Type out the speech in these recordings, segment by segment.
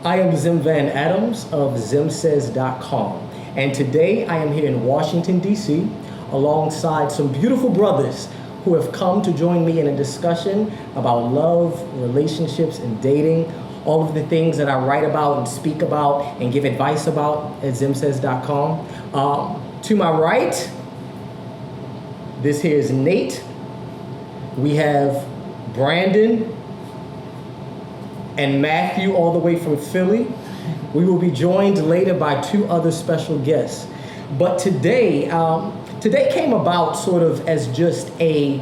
I am Xem VanAdams of ZemSays.com, and today I am here in Washington, D.C., alongside some beautiful brothers who have come to join me in a discussion about love, relationships, and dating, all of the things that I write about and speak about and give advice about at ZemSays.com. To my right, this here is Nate. We have Brandon and Matthew all the way from Philly. We will be joined later by two other special guests. But today came about sort of as just it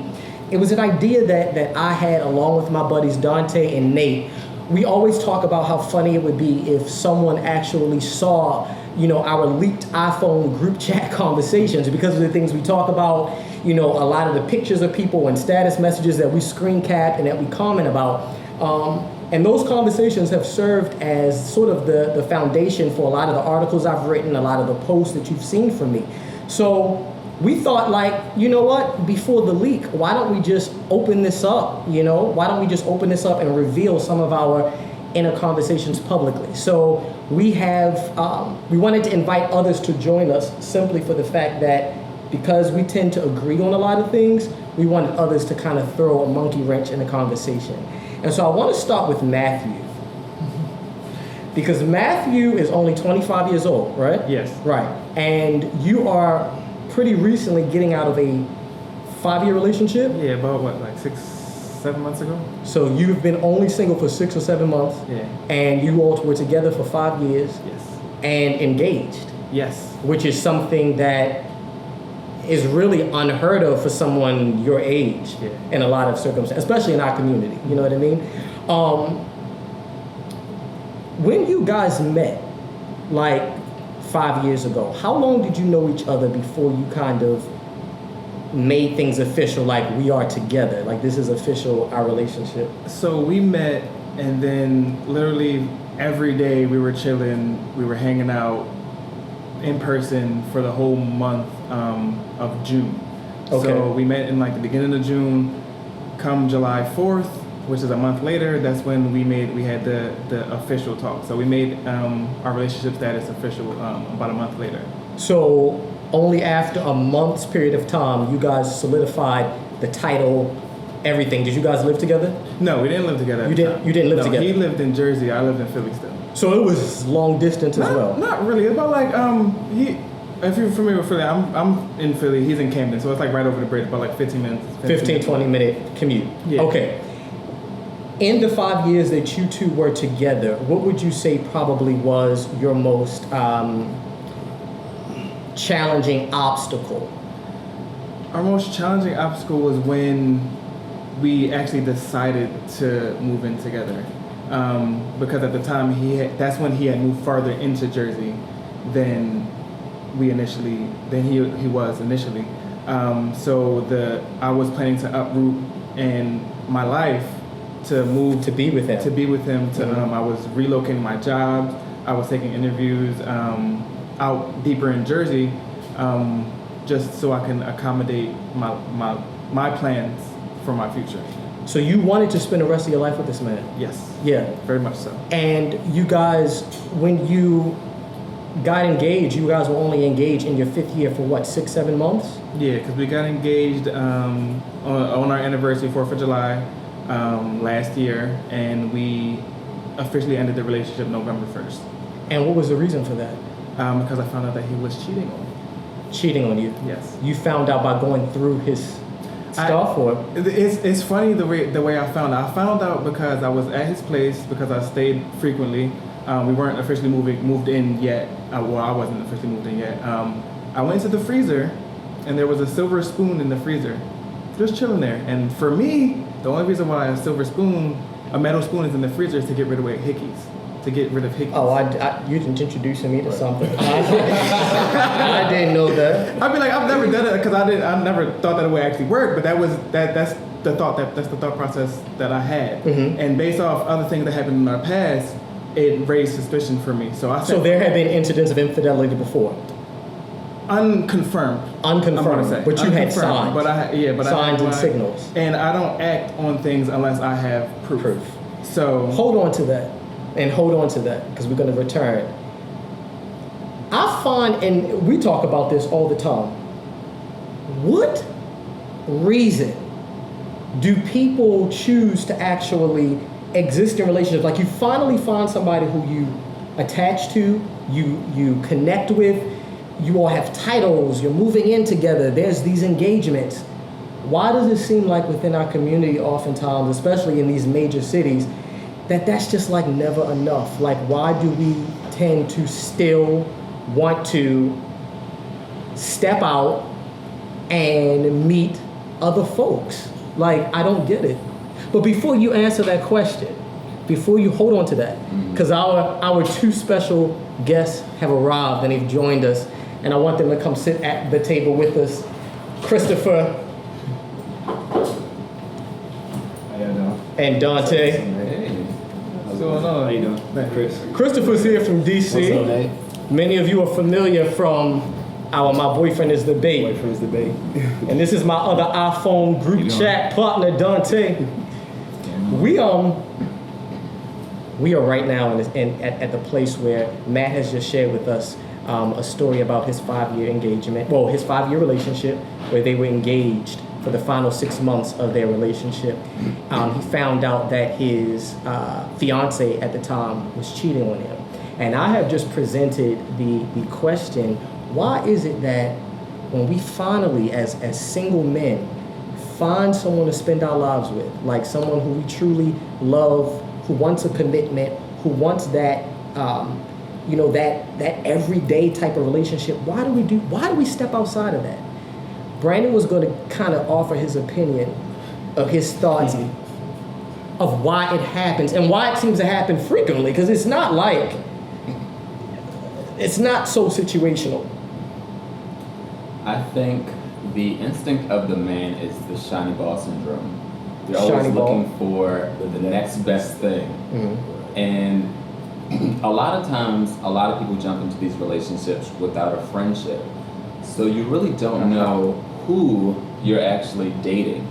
was an idea that I had along with my buddies Dante and Nate. We always talk about how funny it would be if someone actually saw, our leaked iPhone group chat conversations because of the things we talk about, a lot of the pictures of people and status messages that we screen cap and that we comment about. And those conversations have served as sort of the foundation for a lot of the articles I've written, a lot of the posts that you've seen from me. So we thought, before the leak, why don't we just open this up, Why don't we just open this up and reveal some of our inner conversations publicly? So we wanted to invite others to join us simply for the fact that because we tend to agree on a lot of things, we wanted others to kind of throw a monkey wrench in the conversation. And so I want to start with Matthew. Because Matthew is only 25 years old, right? Yes. Right. And you are pretty recently getting out of a 5-year relationship? Yeah, about 6-7 months ago? So you've been only single for 6 or 7 months? Yeah. And you all were together for 5 years? Yes. And engaged? Yes. Which is something that is really unheard of for someone your age in a lot of circumstances, especially in our community, you know what I mean? When you guys met, 5 years ago, how long did you know each other before you kind of made things official, we are together, this is official, our relationship? So we met, and then literally every day we were chilling, we were hanging out in person for the whole month of June. Okay. So we met in the beginning of June. Come July 4th, which is a month later, that's when we had the official talk. So we made our relationship status official about a month later. So only after a month's period of time, you guys solidified the title, everything. Did you guys live together? No, we didn't live together. You didn't live together? He lived in Jersey. I lived in Philly still. So it was long distance as well? Not really. About if you're familiar with Philly, I'm in Philly. He's in Camden, so it's right over the bridge, about 15 minutes. 20 minute commute. Yeah. Okay. In the 5 years that you two were together, what would you say probably was your most challenging obstacle? Our most challenging obstacle was when we actually decided to move in together. Because at the time that's when he had moved farther into Jersey than he was initially. So I was planning to uproot in my life to move to be with him. Mm-hmm. I was relocating my job. I was taking interviews out deeper in Jersey, just so I can accommodate my plans for my future. So you wanted to spend the rest of your life with this man? Yes. Yeah. Very much so. And you guys, when you got engaged, you guys were only engaged in your 5th year for 6-7 months? Yeah, because we got engaged on our anniversary, 4th of July, last year, and we officially ended the relationship November 1st. And what was the reason for that? Because I found out that he was cheating on me. Cheating on you? Yes. You found out by going through his stuff, or? It's funny the way I found out. I found out because I was at his place because I stayed frequently. We weren't officially moved in yet. I wasn't officially moved in yet. I went to the freezer, and there was a silver spoon in the freezer, just chilling there. And for me, the only reason why a metal spoon is in the freezer is to get rid of hickeys. Oh, you didn't introducing me to something. I didn't know that. I'd be I've never done it because I never thought that it would actually work. But that's the thought process that I had. Mm-hmm. And based off other things that happened in our past, it raised suspicion for me. So there had been incidents of infidelity before. Unconfirmed. But you had signs. Signs and signals. And I don't act on things unless I have proof. So hold on to that. and hold on to that because we're going to return. I find, and we talk about this all the time, what reason do people choose to actually exist in relationships? Like you finally find somebody who you attach to, you connect with, you all have titles, you're moving in together, there's these engagements. Why does it seem like within our community oftentimes, especially in these major cities, that's just like never enough? Like why do we tend to still want to step out and meet other folks? Like, I don't get it. But before you answer that question, before you hold on to that, because our two special guests have arrived and they've joined us, and I want them to come sit at the table with us. Christopher and Dante. Hey. What's going on? How you doing? Chris. Christopher's here from DC. What's up, Nate? Many of you are familiar from My Boyfriend is the Babe. Boyfriend's debate. And this is my other iPhone group chat partner, Dante. We are right now at the place where Matt has just shared with us a story about his 5-year engagement, well, his 5-year relationship, where they were engaged for the final 6 months of their relationship. He found out that his fiance at the time was cheating on him. And I have just presented the question, why is it that when we finally, as single men, find someone to spend our lives with, like someone who we truly love, who wants a commitment, who wants that, that everyday type of relationship, why do we step outside of that? Brandon was going to kind of offer his opinion of his thoughts of why it happens and why it seems to happen frequently, because it's not so situational. I think the instinct of the man is the shiny ball syndrome. You're always Shiny ball. looking for the next best thing. Mm-hmm. And a lot of times, a lot of people jump into these relationships without a friendship. So you really don't know who you're actually dating.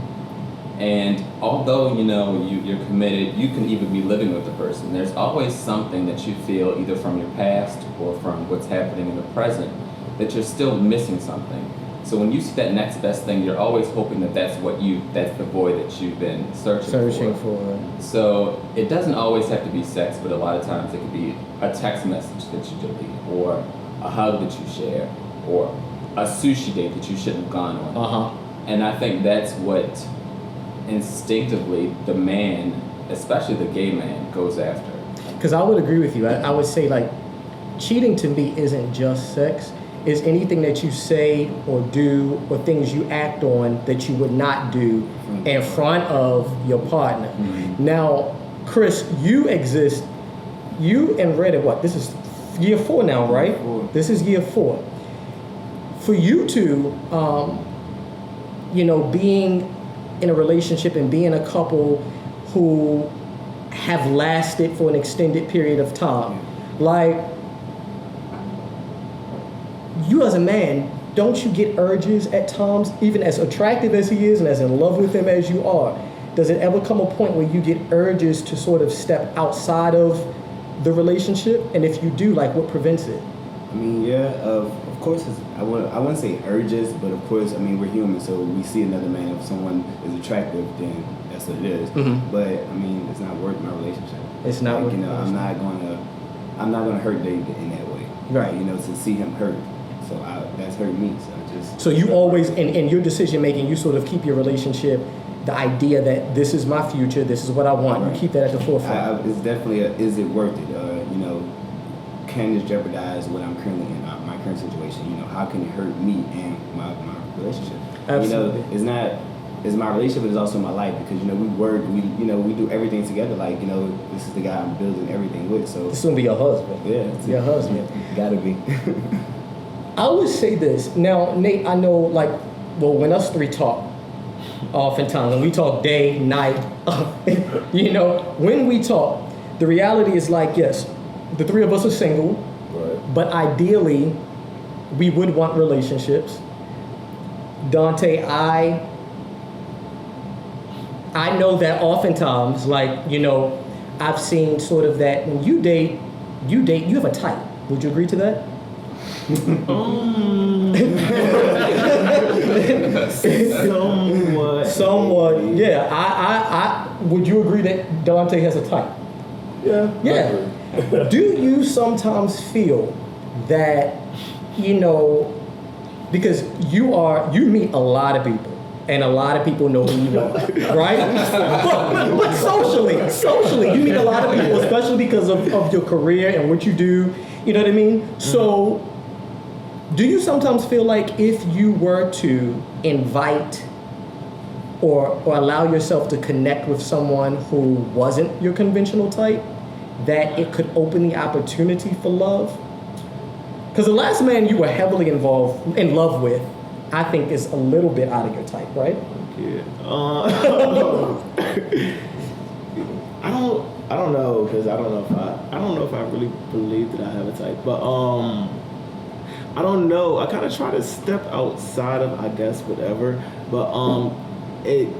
And although, you're committed, you can even be living with the person. There's always something that you feel either from your past or from what's happening in the present that you're still missing something. So when you see that next best thing, you're always hoping that's the void that you've been searching for. So it doesn't always have to be sex, but a lot of times it could be a text message that you delete, or a hug that you share, or a sushi date that you shouldn't have gone on. And I think that's what instinctively the man, especially the gay man, goes after. Because I would agree with you. I would say, like, cheating to me isn't just sex. It's anything that you say or do or things you act on that you would not do in front of your partner. Mm-hmm. Now, Chris, you and Reddit, this is year 4 now, right? 4. This is year 4. For you two, being in a relationship and being a couple who have lasted for an extended period of time, like, you as a man, don't you get urges at times, even as attractive as he is and as in love with him as you are? Does it ever come a point where you get urges to sort of step outside of the relationship? And if you do, like, what prevents it? I mean, yeah, of course, I wouldn't say urges, but of course, I mean, we're human, so we see another man, if someone is attractive, then that's what it is. Mm-hmm. But, I mean, it's not worth my relationship. It's not worth I'm not gonna hurt David in that way. Right. To see him hurt. So that's hurt me. So you always, in your decision making, you sort of keep your relationship, the idea that this is my future, this is what I want. Right. You keep that at the forefront. It's definitely is it worth it? Can this jeopardize what I'm currently in, my current situation? How can it hurt me and my relationship? Absolutely. It's my relationship, but it's also my life, because we work, we do everything together. Like, this is the guy I'm building everything with. So this is gonna be your husband. Yeah, it's your husband. Gotta be. I would say this. Now, Nate, I know, when us three talk, oftentimes, when we talk day, night, when we talk, the reality is yes, the three of us are single, right, but ideally, we would want relationships. Dante, I know that oftentimes, I I've seen sort of that when you date, you have a type. Would you agree to that? Somewhat. Yeah. I would you agree that Dante has a type? Yeah. Yeah. Do you sometimes feel that, you know, because you meet a lot of people and a lot of people know who you are, right? but socially, you meet a lot of people, especially because of your career and what you do, you know what I mean? So do you sometimes feel like if you were to invite or allow yourself to connect with someone who wasn't your conventional type, that it could open the opportunity for love? Because the last man you were heavily in love with, I think is a little bit out of your type, right? Yeah. I don't know, because I don't know if I really believe that I have a type, but I don't know. I kind of try to step outside of, I guess, whatever, but it's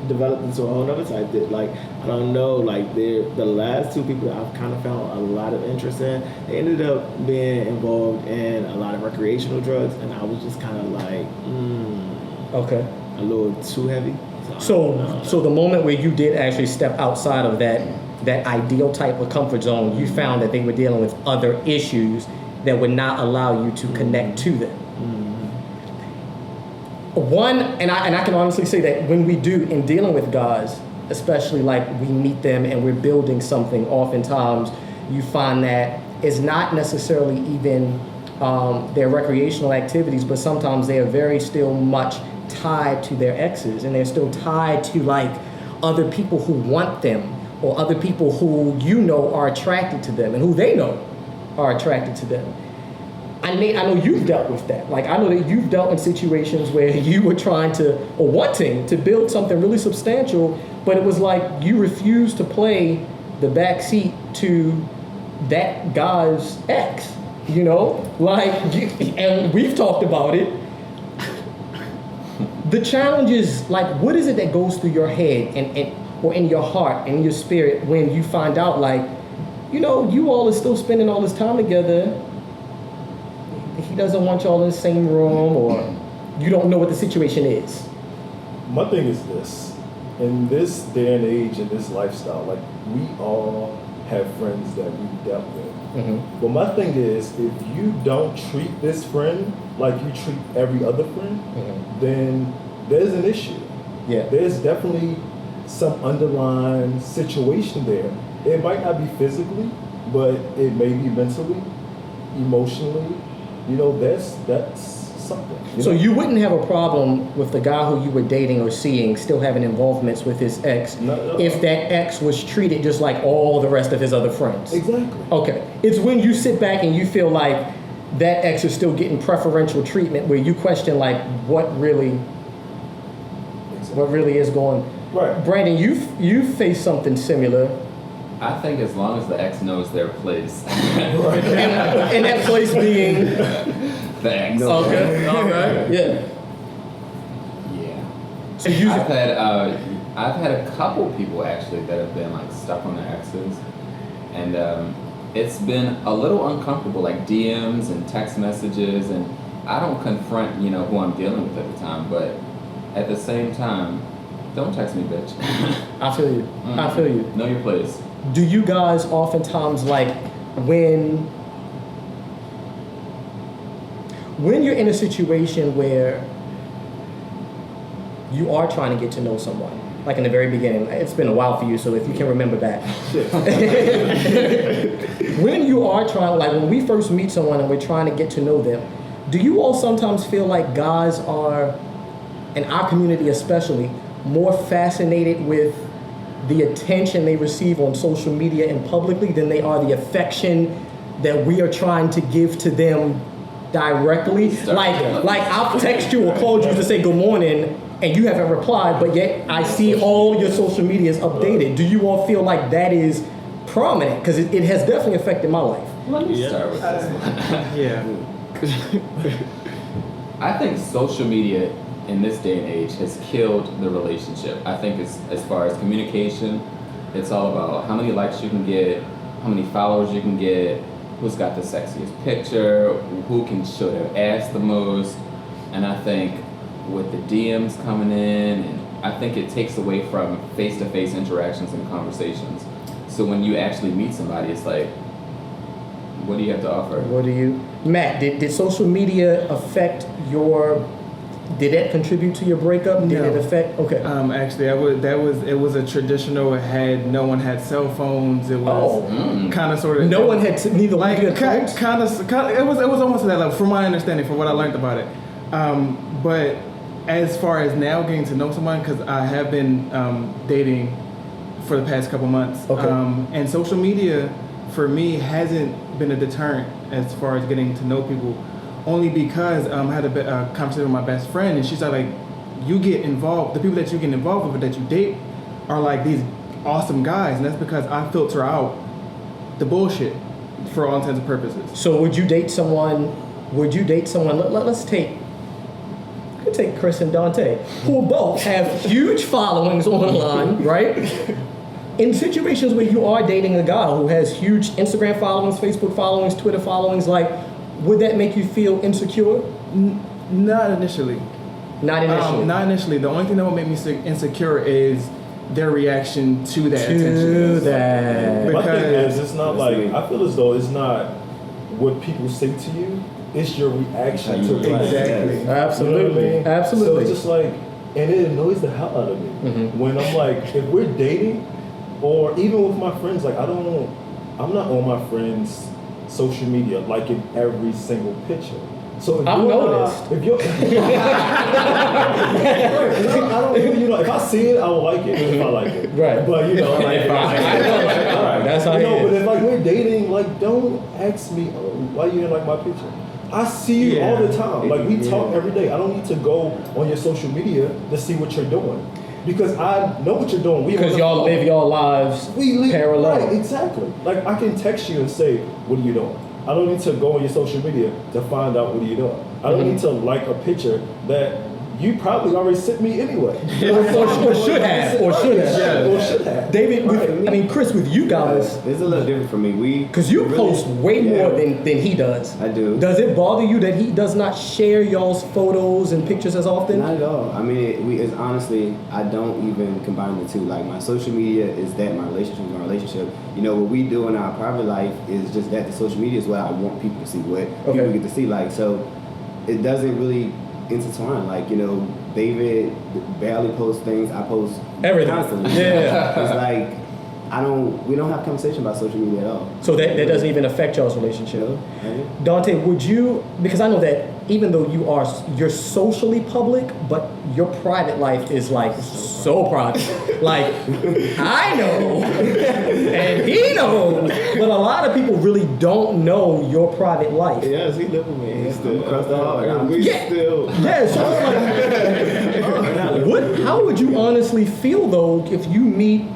developed into a whole other type that, like, I don't know, like, the last two people that I've kind of found a lot of interest in, they ended up being involved in a lot of recreational drugs, and I was just kind of like, Okay. a little too heavy. So the moment where you did actually step outside of that ideal type of comfort zone, you found that they were dealing with other issues that would not allow you to connect to them. One, and I can honestly say that when we do, in dealing with guys, especially like we meet them and we're building something, oftentimes you find that it's not necessarily even their recreational activities, but sometimes they are very still much tied to their exes, and they're still tied to like other people who want them, or other people who you know are attracted to them and who they know are attracted to them. I know you've dealt with that. Like, I know that you've dealt in situations where you were trying to, or wanting to build something really substantial, but it was like you refused to play the back seat to that guy's ex, you know? Like, and we've talked about it. The challenge is, like, what is it that goes through your head and or in your heart and in your spirit when you find out, like, you know, you all are still spending all this time together, he doesn't want y'all in the same room, or you don't know what the situation is? My thing is this: in this day and age, in this lifestyle, like, we all have friends that we've dealt with. But my thing is, if you don't treat this friend like you treat every other friend, then there's an issue. Yeah. There's definitely some underlying situation there. It might not be physically, but it may be mentally, emotionally. You know, that's something. So you wouldn't have a problem with the guy who you were dating or seeing still having involvements with his ex if that ex was treated just like all the rest of his other friends? Exactly. Okay. It's when you sit back and you feel like that ex is still getting preferential treatment, where you question, like, what really is going. Right. Brandon, you've faced something similar. I think as long as the ex knows their place. And that place being The ex. okay. All right. Yeah. Yeah. So you I've had a couple people actually that have been like stuck on their exes, and it's been a little uncomfortable, like DMs and text messages, and I don't confront, you know, who I'm dealing with at the time, but at the same time, don't text me, bitch. I feel you. I feel you. Know your place. Do you guys oftentimes, like, when you're in a situation where you are trying to get to know someone, like in the very beginning, it's been a while for you, so if you can remember back. When you are trying, like when we first meet someone and we're trying to get to know them, do you all sometimes feel like guys are, in our community especially, more fascinated with the attention they receive on social media and publicly than they are the affection that we are trying to give to them directly? Like I'll text you or call you to say good morning and you haven't replied, but yet I see all your social media is updated. Do you all feel like that is prominent? Because it has definitely affected my life. Let me start with this one. Yeah. I think social media in this day and age has killed the relationship. I think it's, as far as communication, it's all about how many likes you can get, how many followers you can get, who's got the sexiest picture, who can show their ass the most. And I think with the DMs coming in, and I think it takes away from face-to-face interactions and conversations. So when you actually meet somebody, it's like, what do you have to offer? Matt, did social media affect did that contribute to your breakup? Did No. it affect? Okay. Actually, it was a traditional. No one had cell phones. It was kind of sort of. No one had neither one like had phones? kind of. It was almost to that level, from my understanding, from what I learned about it. But as far as now getting to know someone, because I have been dating for the past couple months, Okay. And social media for me hasn't been a deterrent as far as getting to know people. Only because I had a conversation with my best friend, and she said, like, you get involved, the people that you get involved with, that you date, are like these awesome guys, and that's because I filter out the bullshit for all intents and purposes. So would you date someone? Let's take Chris and Dante, who both have huge followings online, right? In situations where you are dating a guy who has huge Instagram followings, Facebook followings, Twitter followings, like, would that make you feel insecure? Not initially. Not initially. Not initially. The only thing that would make me insecure is their reaction to that attention. My thing Because is, it's not like, I feel as though it's not what people say to you, it's your reaction to it. Exactly. Absolutely. Absolutely. So it's just like, and it annoys the hell out of me when I'm like, if we're dating, or even with my friends, like I'm not on my friends' social media liking every single picture. So if I've noticed. if you're, I don't really, if I see it, I will like it if I like it. Right. But I know. That's how it is. But if like we're dating, like don't ask me, why you didn't like my picture? I see you all the time. Like we talk every day. I don't need to go on your social media to see what you're doing. Because I know what you're doing. Because y'all live your lives parallel. Right, exactly. Like I can text you and say, what are you doing? I don't need to go on your social media to find out what are you doing. I don't need to like a picture that you probably already sent me anyway. or should have. David, Chris, with you guys, It's a little different for me. because you post way more than he does. I do. Does it bother you that he does not share y'all's photos and pictures as often? Not at all. I mean, it's honestly, I don't even combine the two. Like my social media is that, my relationship is my relationship. You know, what we do in our private life is just that. The social media is what I want people to see, what people get to see. Like, so it doesn't really intertwine. Like, David barely posts things. I post everything constantly. Yeah. It's like we don't have conversation about social media at all. So that doesn't even affect y'all's relationship. No. Dante, would you, because I know that even though you're socially public, but your private life is like so private. Like, I know, and he knows, but a lot of people really don't know your private life. Yes, he live with me. He's still across the hall. still. Yeah, so it's like, how would you honestly feel though if you meet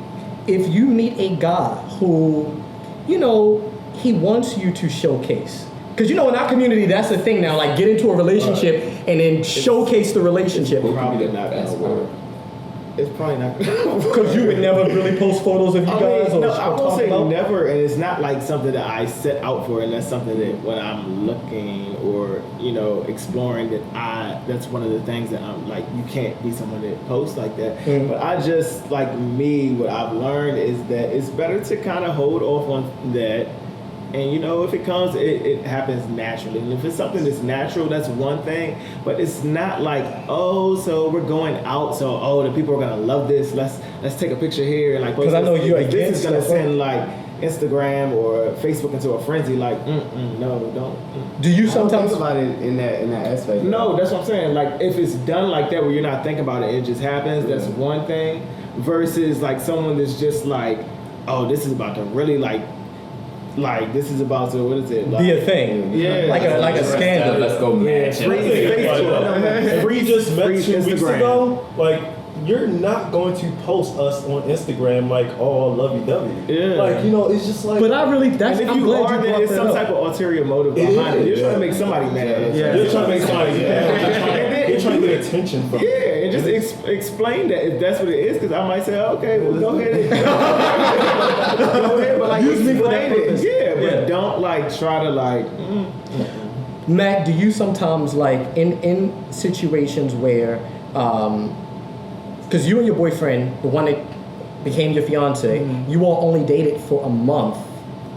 a guy who, he wants you to showcase? Because in our community, that's the thing now. Like, get into a relationship and then showcase the relationship. Probably not gonna work. It's probably not. Because you would never really post photos of you guys, or I won't talk say about? never, and it's not like something that I set out for, and that's something that when I'm looking or exploring, that's one of the things that I'm like, you can't be someone that posts like that. Mm-hmm. But I just what I've learned is that it's better to kind of hold off on that. And if it comes, it happens naturally. And if it's something that's natural, that's one thing. But it's not like, so we're going out, so the people are gonna love this. Let's take a picture here and like. Because I know you're this against is gonna stuff, send like Instagram or Facebook into a frenzy. Like, no, don't. Do you I don't sometimes think about it in that aspect. No, that's what I'm saying. Like, if it's done like that, where you're not thinking about it, it just happens. That's one thing. Versus like someone that's just like, this is about to really like this is about to, what is it? Like, be a thing? Yeah. Like a scandal. Let's go match. If we just met 2 weeks Instagram. ago, like you're not going to post us on Instagram like all lovey-dovey. Yeah. Like it's just like. But I really, And if I'm you glad are, you then brought it's that some up. type of ulterior motive behind it. You're trying to make somebody mad. Yeah. You're trying to make somebody mad. You're trying to get attention from Yeah, it. and just explain that if that's what it is, because I might say, okay, well, go ahead, but like Use me for explain that it. purpose. Yeah, but Yeah. don't like try to like. Matt, do you sometimes like in situations where, because you and your boyfriend, the one that became your fiance, you all only dated for a month,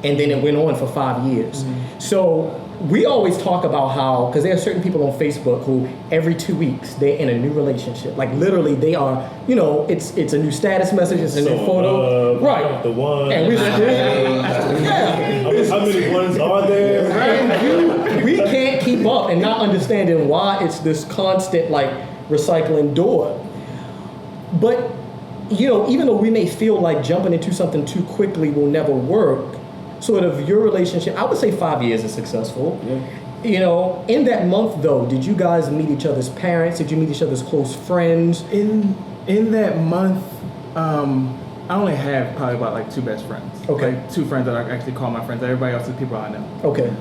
and then it went on for 5 years. So we always talk about how, because there are certain people on Facebook who every 2 weeks they're in a new relationship. Like literally, they are. You know, it's a new status message, it's a new photo, right? The one. And we just How many ones are there? and we can't keep up and not understanding why it's this constant like recycling door. But you know, even though we may feel like jumping into something too quickly will never work, sort of your relationship, I would say 5 years is successful. Yeah. You know, in that month though, did you guys meet each other's parents? Did you meet each other's close friends? In that month, I only have probably about like 2 best friends. Okay. Like 2 friends that I actually call my friends. Everybody else is people I know. Okay.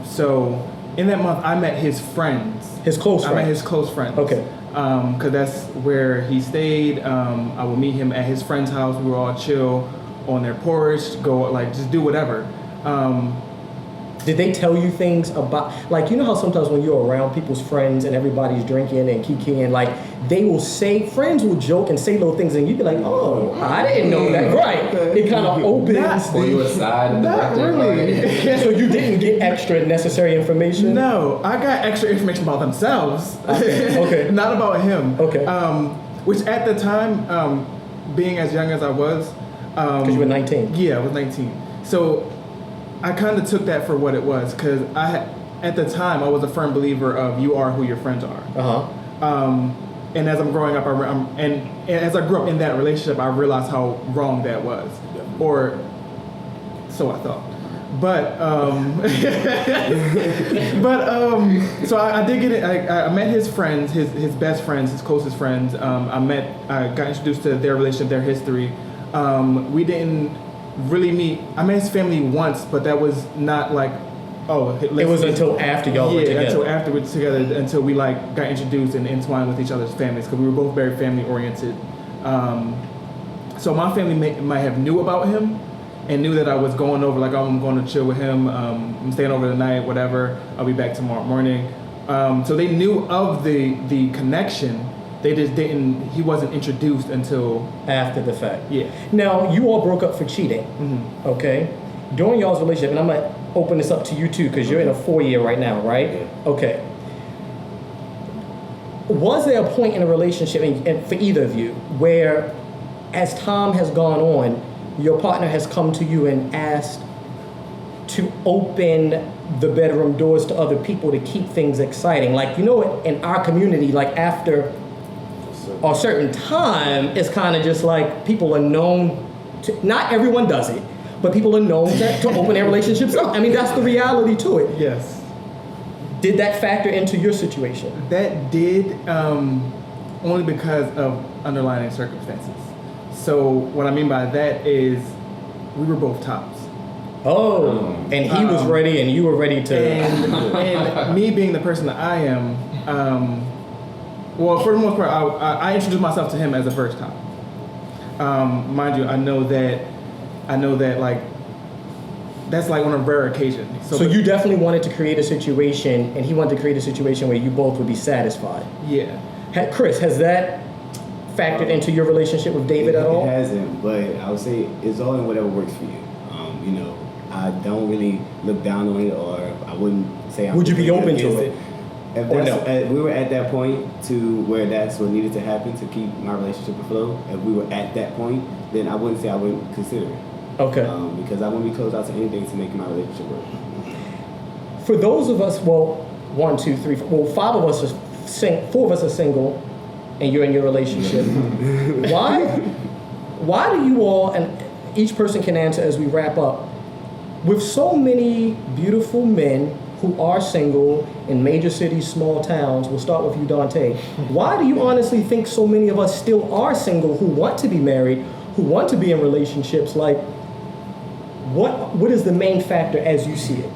So in that month, I met his friends. His close I met friends. his close friends. Okay. Because that's where he stayed. I would meet him at his friend's house. We were all chill on their porch, go like just do whatever. Did they tell you things about, like, you know how sometimes when you're around people's friends and everybody's drinking and kikiing, like, they will say, friends will joke and say little things and you be like, oh, I didn't know that. Right. It kind of opens. Pull you aside and Not direct really. So you didn't get extra necessary information? No, I got extra information about themselves. Okay. Not about him. Okay. Which at the time, being as young as I was. Because you were 19. Yeah, I was 19. So I kind of took that for what it was, because at the time I was a firm believer of you are who your friends are. And as I'm growing up, and as I grew up in that relationship, I realized how wrong that was, or so I thought. But so I did get it. I met his friends, his best friends, his closest friends. I got introduced to their relationship, their history. We didn't really meet. I met his family once, but that was not like, it was until after y'all were together. until after we were together, until we like got introduced and entwined with each other's families, because we were both very family oriented. So my family might have knew about him and knew that I was going over, like, I'm going to chill with him. I'm staying over the night, whatever. I'll be back tomorrow morning. So they knew of the connection. They just didn't. He wasn't introduced until After the fact. Yeah. Now, you all broke up for cheating, Mm-hmm. okay? During y'all's relationship, and I'm going to open this up to you too, because you're in a 4-year right now, right? Yeah. Okay. Was there a point in a relationship, and for either of you, where as time has gone on, your partner has come to you and asked to open the bedroom doors to other people to keep things exciting? Like, you know, in our community, like after a certain time, it's kind of just like people are known to, not everyone does it, but people are known to open their relationships up. I mean, that's the reality to it. yes. Did that factor into your situation? That did, only because of underlying circumstances. So what I mean by that is we were both tops. Oh, and he was ready and you were ready to... And me being the person that I am, well, for the most part, I introduced myself to him as a first top. Mind you, I know that like, that's like on a rare occasion. So you definitely wanted to create a situation, and he wanted to create a situation where you both would be satisfied. Yeah. Chris, has that factored into your relationship with David at all? It hasn't, but I would say it's all in whatever works for you. You know, I don't really look down on it, or I wouldn't say I'm... Would you be open to it? If Or that's, no? we were at that point to where that's what needed to happen to keep my relationship afloat. If we were at that point, then I wouldn't say I wouldn't consider it. Okay. Because I wouldn't be closed out to anything to make my relationship work. For those of us, well, 1, 2, 3, 4, well, 5 of us are 4 of us are single, and you're in your relationship. Why do you all, and each person can answer as we wrap up, with so many beautiful men who are single in major cities, small towns, we'll start with you, Dante. Why do you honestly think so many of us still are single, who want to be married, who want to be in relationships? Like, what is the main factor as you see it?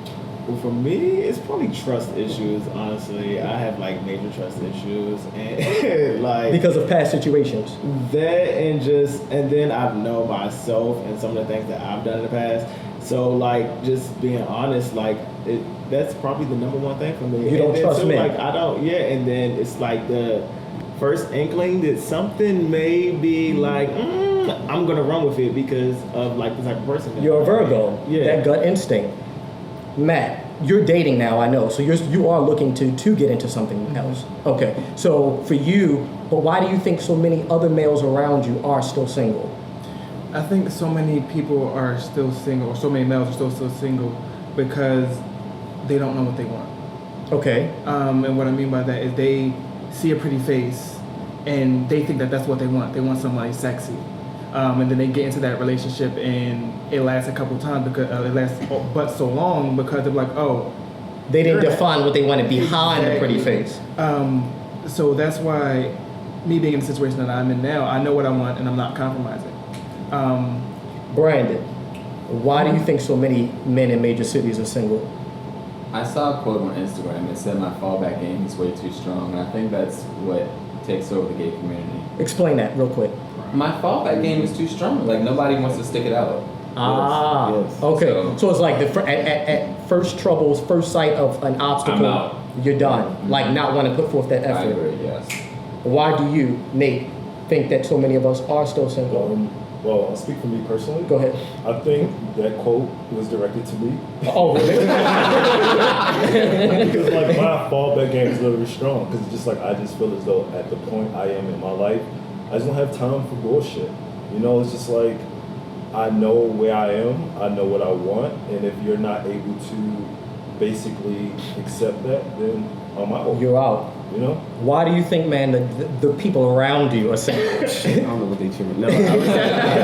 Well, for me, it's probably trust issues. Honestly, I have like major trust issues, and like Because of past situations. that, and then I know myself and some of the things that I've done in the past. So like, just being honest, like that's probably the number one thing for me. You don't and then trust too, men. Like I don't. Yeah, and then it's like the first inkling that something may be like, I'm gonna run with it because of like the type of person that You're a I am. Virgo. Yeah. That gut instinct. Matt, you're dating now, I know. So you are looking to get into something else. Okay. So for you, but why do you think so many other males around you are still single? I think so many people are still single, or so many males are still single because they don't know what they want. Okay. And what I mean by that is they see a pretty face and they think that that's what they want. They want somebody sexy. And then they get into that relationship and it lasts a couple times because it lasts but so long because they're like, oh, They didn't you're define what they wanted behind the pretty Exactly. face. So that's why me being in the situation that I'm in now, I know what I want and I'm not compromising. Brandon, why do you think so many men in major cities are single? I saw a quote on Instagram that said my fallback game is way too strong, and I think that's what takes over the gay community. Explain that real quick. My fallback game is too strong. Like, nobody wants to stick it out. Yes. Okay. So it's like at first troubles, first sight of an obstacle, I'm out. you're done. Like not want to put forth that I effort. agree, yes. Why do you, Nate, think that so many of us are still single? Well, I'll speak for me personally. Go ahead. I think that quote was directed to me. Oh, really? Because like my fallback game is literally strong. Because it's just like I just feel as though at the point I am in my life, I just don't have time for bullshit. You know, it's just like I know where I am, I know what I want, and if you're not able to basically accept that, then I'm out. You're out. You know? Why do you think, man, the people around you are single? I don't know what they treat me. No, I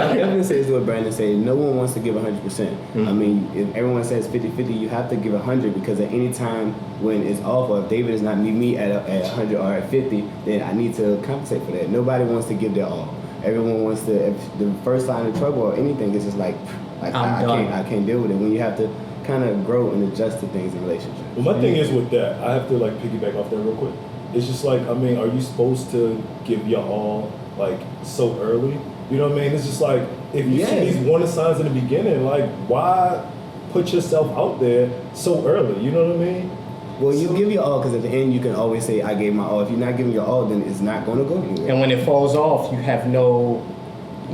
was gonna say is what Brandon said. No one wants to give 100%. I mean, if everyone says 50-50, you have to give 100 because at any time when it's off, or if David is not meet me at 100 or at 50, then I need to compensate for that. Nobody wants to give their all. Everyone wants to. If the first sign of trouble or anything, it's just like I can't deal with it. When you have to kind of grow and adjust to things in relationships. Well, my thing is with that, I have to like piggyback off that real quick. It's just like, I mean, are you supposed to give your all like so early? You know what I mean? It's just like, if you see these warning signs in the beginning, like why put yourself out there so early? You know what I mean? Well, you give your all because at the end you can always say, I gave my all. If you're not giving your all, then it's not going to go anywhere. And when it falls off, you have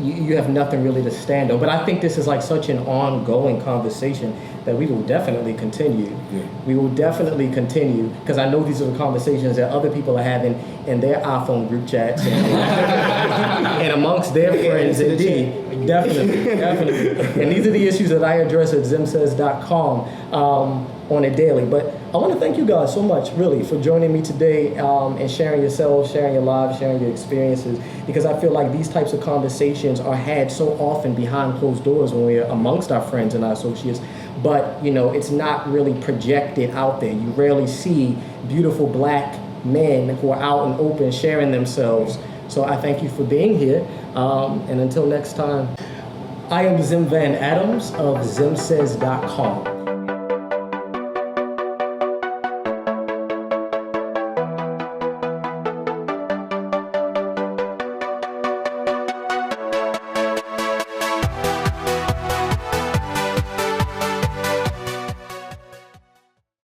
you have nothing really to stand on. But I think this is like such an ongoing conversation that we will definitely continue. Yeah. We will definitely continue because I know these are the conversations that other people are having in their iPhone group chats and amongst their friends. Indeed, definitely. And these are the issues that I address at zemsays.com on a daily. But I want to thank you guys so much, really, for joining me today and sharing yourselves, sharing your lives, sharing your experiences, because I feel like these types of conversations are had so often behind closed doors when we're amongst our friends and our associates. But, you know, it's not really projected out there. You rarely see beautiful black men who are out and open sharing themselves. So I thank you for being here. And until next time, I am Xem VanAdams of zemsays.com.